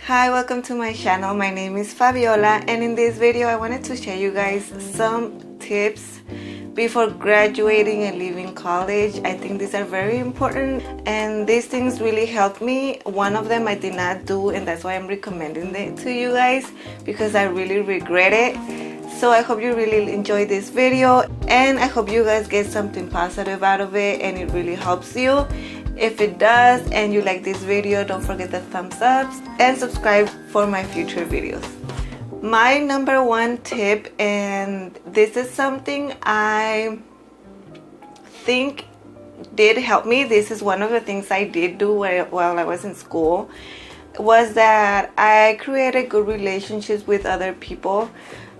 Hi, welcome to my channel. My name is Fabiola, and in this video I wanted to share you guys some tips before graduating and leaving college. I think these are very important and these things really helped me. One of them I did not do, and that's why I'm recommending it to you guys because I really regret it. So I hope you really enjoy this video, and I hope you guys get something positive out of it and it really helps you. If it does and you like this video, don't forget the thumbs up and subscribe for my future videos. My number one tip, and this is something I think did help me, this is one of the things I did do while I was in school, was that I created good relationships with other people.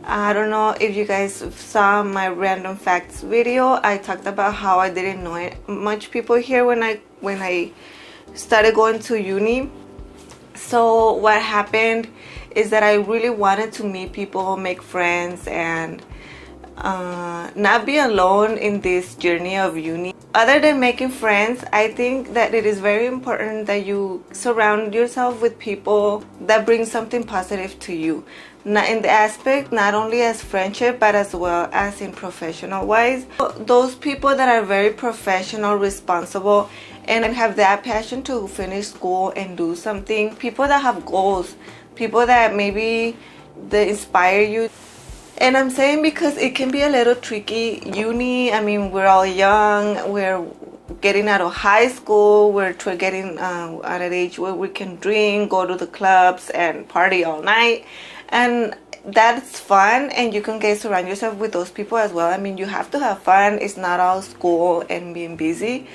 I don't know if you guys saw my random facts video. I talked about how I didn't know much people here when I started going to uni. So what happened is that I really wanted to meet people, make friends, and not be alone in this journey of uni. Other than making friends, I think that it is very important that you surround yourself with people that bring something positive to you. Not in the aspect, not only as friendship, but as well as in professional wise. Those people that are very professional, responsible, and have that passion to finish school and do something. People that have goals, people that maybe they inspire you. And I'm saying because it can be a little tricky. Uni, I mean, we're all young, we're getting out of high school, we're getting at an age where we can drink, go to the clubs and party all night, and that's fun, and you can surround yourself with those people as well. I mean, you have to have fun. It's not all school and being busy,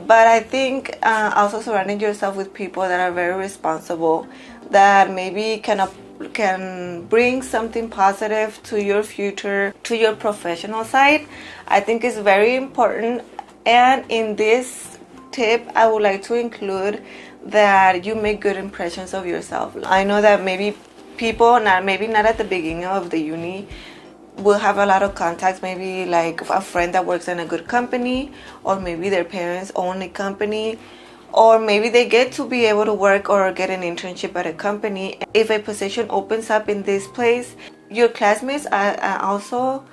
but I think also surrounding yourself with people that are very responsible, that maybe can bring something positive to your future, to your professional side, I think is very important. And in this tip, I would like to include that you make good impressions of yourself. I know that maybe people, maybe not at the beginning of the uni, will have a lot of contacts, maybe like a friend that works in a good company, or maybe their parents own a company, or maybe they get to be able to work or get an internship at a company. If a position opens up in this place, your classmates also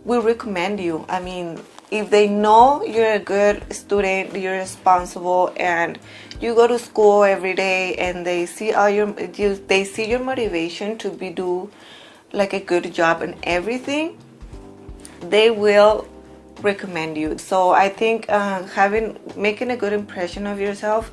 will recommend you. I mean, if they know you're a good student, you're responsible, and you go to school every day, and they see your motivation to do like a good job and everything, they will recommend you. So I think making a good impression of yourself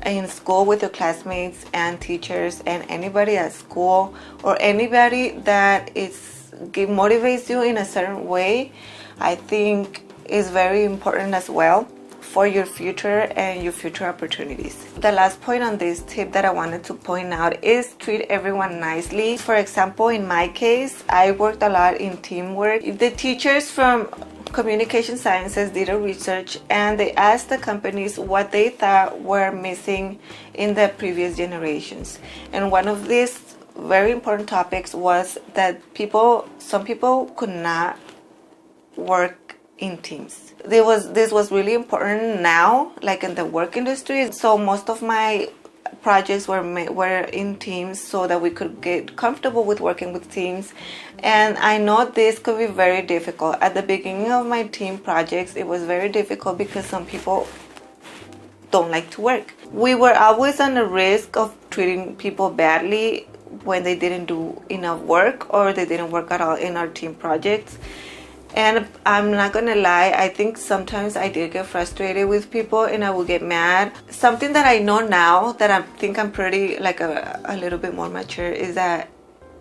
in school with your classmates and teachers and anybody at school, or anybody that motivates you in a certain way, I think is very important as well for your future and your future opportunities. The last point on this tip that I wanted to point out is treat everyone nicely. For example, in my case, I worked a lot in teamwork. The teachers from communication sciences did a research, and they asked the companies what they thought were missing in the previous generations. And one of these very important topics was that some people could not work in teams. This was really important now, like in the work industry. So most of my projects were in teams so that we could get comfortable with working with teams. And I know this could be very difficult. At the beginning of my team projects, it was very difficult because some people don't like to work. We were always on the risk of treating people badly when they didn't do enough work or they didn't work at all in our team projects. And I'm not gonna lie, I think sometimes I did get frustrated with people and I would get mad. Something that I know now that I think I'm pretty like a little bit more mature is that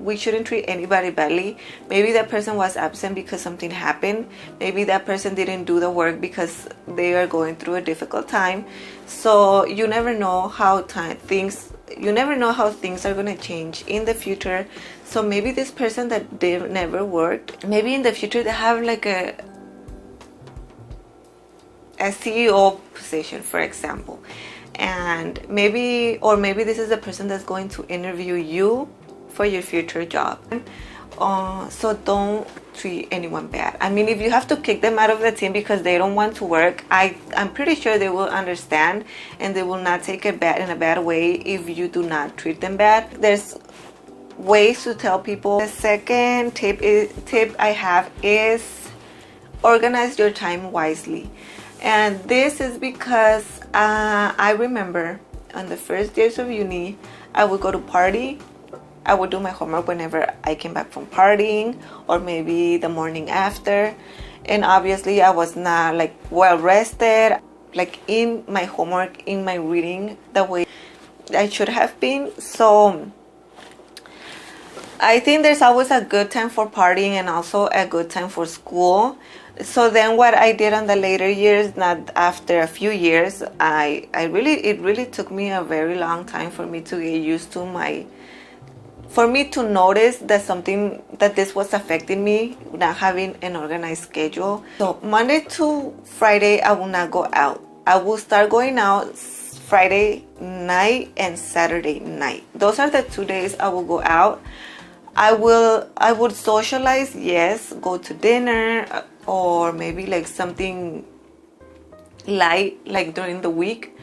we shouldn't treat anybody badly. Maybe that person was absent because something happened. Maybe that person didn't do the work because they are going through a difficult time. So you never know how things are going to change in the future. So maybe this person that they never worked, maybe in the future they have like a CEO position, for example, and maybe this is the person that's going to interview you for your future job. So don't treat anyone bad. I mean, if you have to kick them out of the team because they don't want to work, I'm pretty sure they will understand and they will not take it bad in a bad way if you do not treat them bad. There's ways to tell people. The second tip I have is organize your time wisely. And this is because I remember on the first days of uni, I would go to party. I would do my homework whenever I came back from partying, or maybe the morning after. And obviously I was not like well rested, like in my homework, in my reading, the way I should have been. So I think there's always a good time for partying and also a good time for school. So then what I did on the later years, not after a few years, it really took me a very long time for me to get used to for me to notice that this was affecting me, not having an organized schedule. So Monday to Friday, I will not go out. I will start going out Friday night and Saturday night. Those are the 2 days I will go out. I would socialize, yes, go to dinner or maybe like something light like during the week.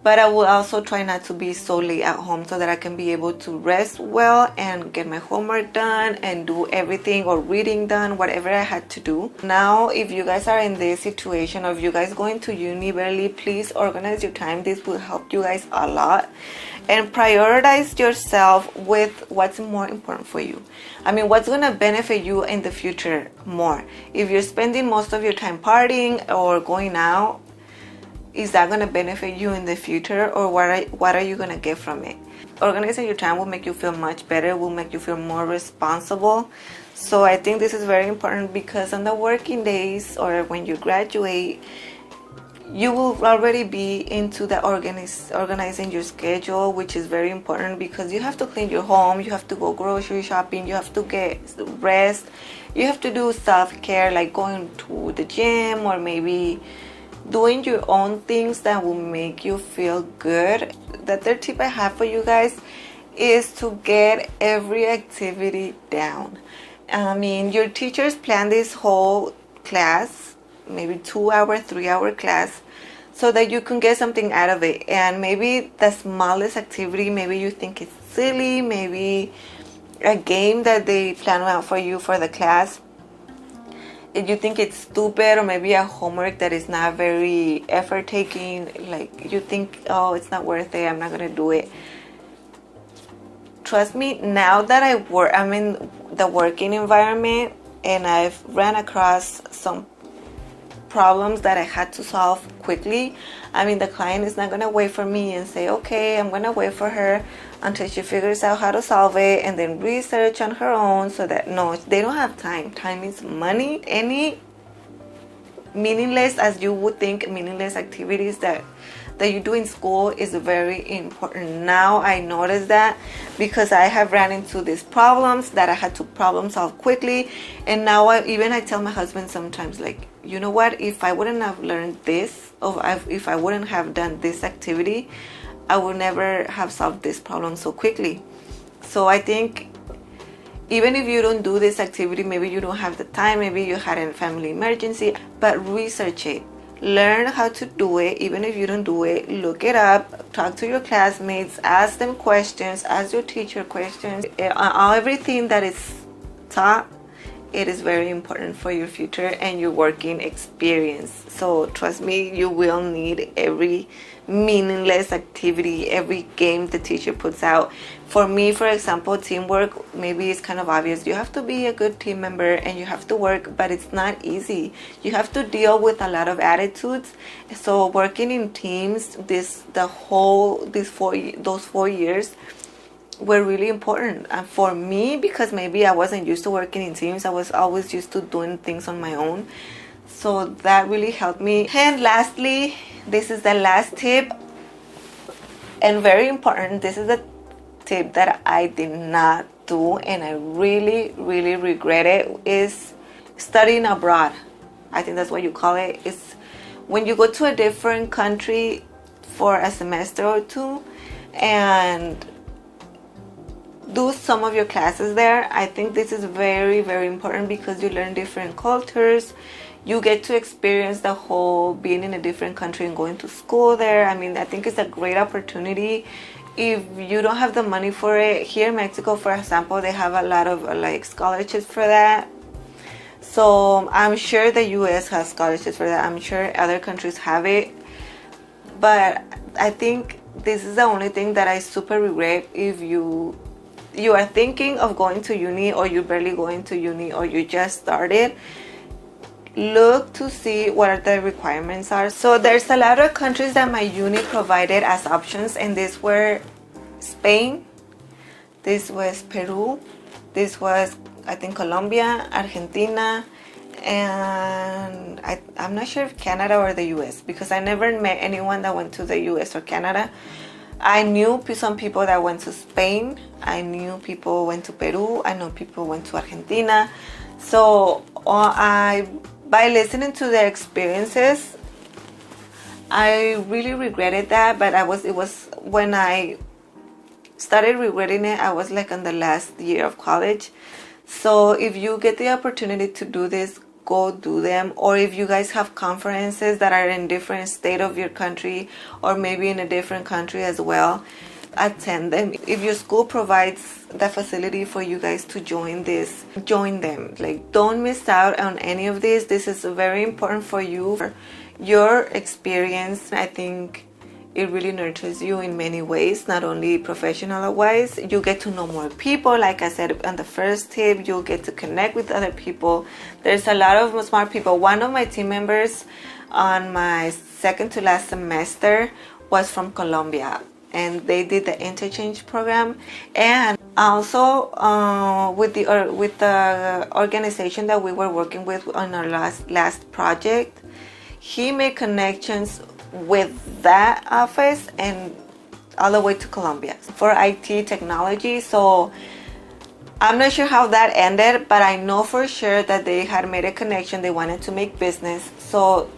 But I will also try not to be so late at home so that I can be able to rest well and get my homework done and do everything or reading done, whatever I had to do. Now, if you guys are in this situation or if you guys going to uni early, please organize your time. This will help you guys a lot. And prioritize yourself with what's more important for you. I mean, what's going to benefit you in the future more. If you're spending most of your time partying or going out, is that going to benefit you in the future, or what are you going to get from it? Organizing your time will make you feel much better, will make you feel more responsible. So I think this is very important because on the working days or when you graduate, you will already be into the organizing your schedule, which is very important because you have to clean your home, you have to go grocery shopping, you have to get rest, you have to do self-care like going to the gym or maybe doing your own things that will make you feel good. The third tip I have for you guys is to get every activity down. I mean, your teachers plan this whole class, maybe 2-hour, 3-hour class, so that you can get something out of it. And maybe the smallest activity, maybe you think it's silly, maybe a game that they plan out for you for the class, if you think it's stupid, or maybe a homework that is not very effort taking, like you think, oh, it's not worth it, I'm not gonna do it. Trust me, now that I'm in the working environment and I've ran across some problems that I had to solve quickly. I mean, the client is not gonna wait for me and say, okay, I'm gonna wait for her until she figures out how to solve it and then research on her own. So that, no, they don't have time. Time is money. Any meaningless, as you would think, meaningless activities that you do in school is very important. Now I notice that because I have ran into these problems that I had to problem solve quickly. And now I tell my husband sometimes, like, you know what, if I wouldn't have learned this, or if I wouldn't have done this activity, I would never have solved this problem so quickly. So I think even if you don't do this activity, maybe you don't have the time, maybe you had a family emergency, but research it. Learn how to do it. Even if you don't do it, look it up, talk to your classmates, ask them questions, ask your teacher questions. Everything that is taught, it is very important for your future and your working experience. So trust me, you will need every meaningless activity, every game the teacher puts out. For me, for example, teamwork, maybe it's kind of obvious. You have to be a good team member and you have to work, but it's not easy. You have to deal with a lot of attitudes. So working in teams, those 4 years were really important. And for me, because maybe I wasn't used to working in teams, I was always used to doing things on my own. So that really helped me. And lastly, this is the last tip, and very important. This is the tip that I did not do and I really, really regret it, is studying abroad. I think that's what you call it. It's when you go to a different country for a semester or two, and do some of your classes there. I think this is very, very important because you learn different cultures. You get to experience the whole being in a different country and going to school there. I mean, I think it's a great opportunity. If you don't have the money for it, here in Mexico, for example, they have a lot of like scholarships for that. So I'm sure the US has scholarships for that. I'm sure other countries have it. But I think this is the only thing that I super regret. If you are thinking of going to uni, or you're barely going to uni, or you just started, look to see what are the requirements are. So there's a lot of countries that my uni provided as options, and these were Spain, this was Peru, this was I think Colombia, Argentina, and I'm not sure if Canada or the US, because I never met anyone that went to the US or Canada. I knew some people that went to Spain, I knew people went to Peru, I know people went to Argentina. So by listening to their experiences, I really regretted that. But it was when I started regretting it, I was like in the last year of college. So if you get the opportunity to do this, go do them. Or if you guys have conferences that are in different state of your country, or maybe in a different country as well, attend them. If your school provides the facility for you guys to join them. Like, don't miss out on any of this. This is very important for you, for your experience. I think it really nurtures you in many ways, not only professional wise. You get to know more people. Like I said on the first tip, you'll get to connect with other people. There's a lot of smart people. One of my team members on my second to last semester was from Colombia, and they did the interchange program. And also with the organization that we were working with on our last project, he made connections with that office and all the way to Colombia for IT technology. So I'm not sure how that ended, but I know for sure that they had made a connection. They wanted to make business. So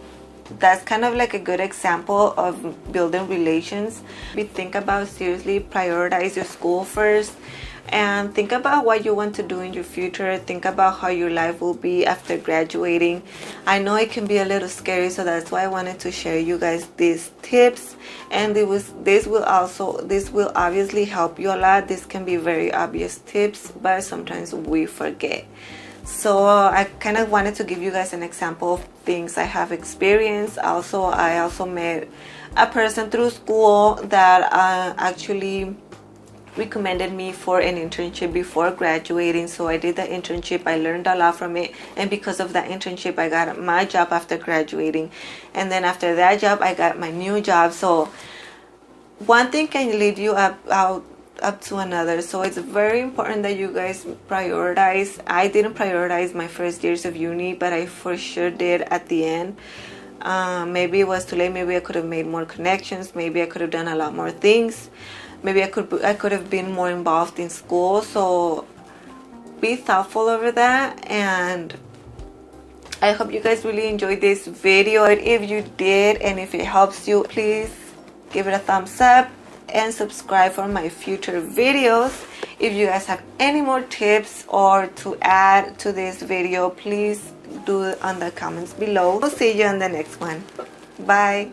that's kind of like a good example of building relations. We think about seriously, prioritize your school first, and think about what you want to do in your future. Think about how your life will be after graduating. I know it can be a little scary, so that's why I wanted to share you guys these tips. And this will obviously help you a lot. This can be very obvious tips, but sometimes we forget. So I kind of wanted to give you guys an example of things I have experienced. I also met a person through school that actually recommended me for an internship before graduating. So I did the internship. I learned a lot from it, and because of that internship, I got my job after graduating. And then after that job, I got my new job. So one thing can lead you up to another. So it's very important that you guys prioritize. I didn't prioritize my first years of uni, but I for sure did at the end. Maybe it was too late. Maybe I could have made more connections. Maybe I could have done a lot more things. Maybe I could have been more involved in school. So be thoughtful over that, and I hope you guys really enjoyed this video. If you did, and if it helps you, please give it a thumbs up and subscribe for my future videos. If you guys have any more tips or to add to this video, please do it on the comments below. We'll see you on the next one. Bye.